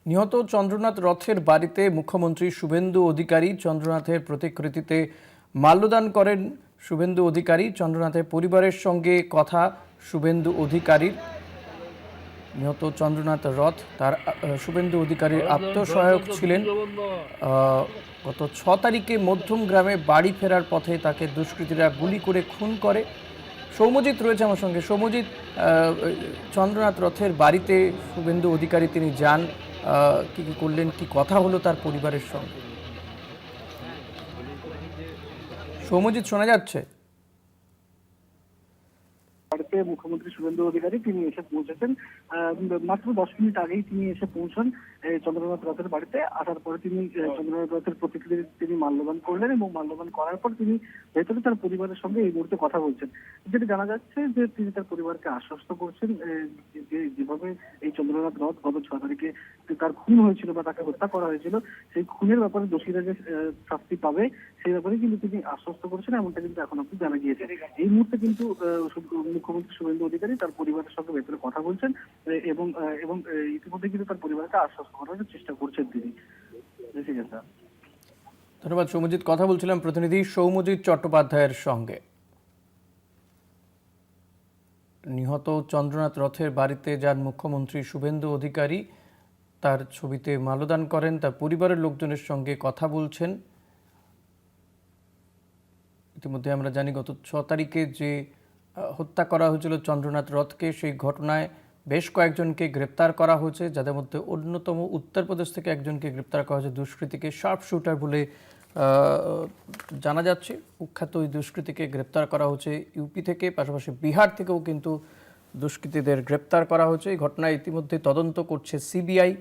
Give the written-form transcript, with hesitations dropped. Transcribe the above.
নিহত চন্দ্রনাথ রথের বাড়িতে মুখ্যমন্ত্রী শুভেন্দু অধিকারী চন্দ্রনাথের প্রতিকৃতিতে মাল্যদান করেন। শুভেন্দু অধিকারী চন্দ্রনাথের পরিবারের সঙ্গে কথা শুভেন্দু অধিকারীর। নিহত চন্দ্রনাথ রথ তার শুভেন্দু অধিকারীর আত্মসহায়ক ছিলেন। গত 6 তারিখে মধ্যম গ্রামে বাড়ি ফেরার পথে তাকে দুষ্কৃতীরা গুলি করে খুন করে। সৌম্যজিৎ রয়েছে আমার সঙ্গে। সৌম্যজিৎ, চন্দ্রনাথ রথের বাড়িতে শুভেন্দু অধিকারী তিনি যান, কি কি করলেন, কি কথা হলো তার পরিবারের সঙ্গে? সৌম্যজিৎ, শোনা যাচ্ছে? বাড়িতে মুখ্যমন্ত্রী শুভেন্দু অধিকারী তিনি এসে পৌঁছেছেন। মাত্র 10 মিনিট আগেই তিনি এসে পৌঁছান চন্দ্রনাথ রথের বাড়িতে। আসার পরে তিনি চন্দ্রনাথ রথের প্রতিকৃতি তিনি মাল্যদান করলেন এবং মাল্যদান করার পর তিনি ভেতরে তার পরিবারের সঙ্গে এই মুহূর্তে কথা বলছেন। যেটা জানা যাচ্ছে যে তিনি তার পরিবারকে আশ্বস্ত করছেন যে যেভাবে এই চন্দ্রনাথ রথ গত 6 তারিখে তার খুন হয়েছিল বা তাকে হত্যা করা হয়েছিল, সেই খুনের ব্যাপারে দোষীরা যে শাস্তি পাবে সেই ব্যাপারে কিন্তু তিনি আশ্বস্ত করেছেন, এমনটা কিন্তু এখন অব্দি জানা গিয়েছে। এই মুহূর্তে কিন্তু মুখ্যমন্ত্রী শুভেন্দু অধিকারী তার পরিবারের সঙ্গে ভেতরে কথা বলছেন এবং এবং ইতিমধ্যে কিন্তু তার পরিবারকে আশ্বস্ত করার চেষ্টা করছেন তিনি। ঠিক আছে, ধন্যবাদ সৌম্যজিৎ। কথা বলছিলাম প্রতিনিধি সৌম্যজিৎ চট্টোপাধ্যায়ের সঙ্গে। নিহত চন্দ্রনাথ রথের বাড়িতে যান মুখ্যমন্ত্রী শুভেন্দু অধিকারী, তার ছবিতে মাল্যদান করেন, তার পরিবারের লোকজনের সঙ্গে কথা বলছেন। ইতিমধ্যে আমরা জানি গত 6 তারিখে যে হত্যা করা হয়েছিল চন্দ্রনাথ রথকে, সেই ঘটনায় বেশ কয়েকজনকে গ্রেপ্তার করা হয়েছে, যাদের মধ্যে অন্যতম উত্তরপ্রদেশ থেকে একজনকে গ্রেপ্তার করা হয়েছে দুষ্কৃতীকে শার্প শুটার বলে জানা যাচ্ছে। কুখ্যাত ওই দুষ্কৃতীকে গ্রেপ্তার করা হয়েছে ইউপি থেকে, পাশাপাশি বিহার থেকেও কিন্তু দুষ্কৃতীদের গ্রেপ্তার করা হয়েছে। এই ঘটনায় ইতিমধ্যে তদন্ত করছে সিবিআই।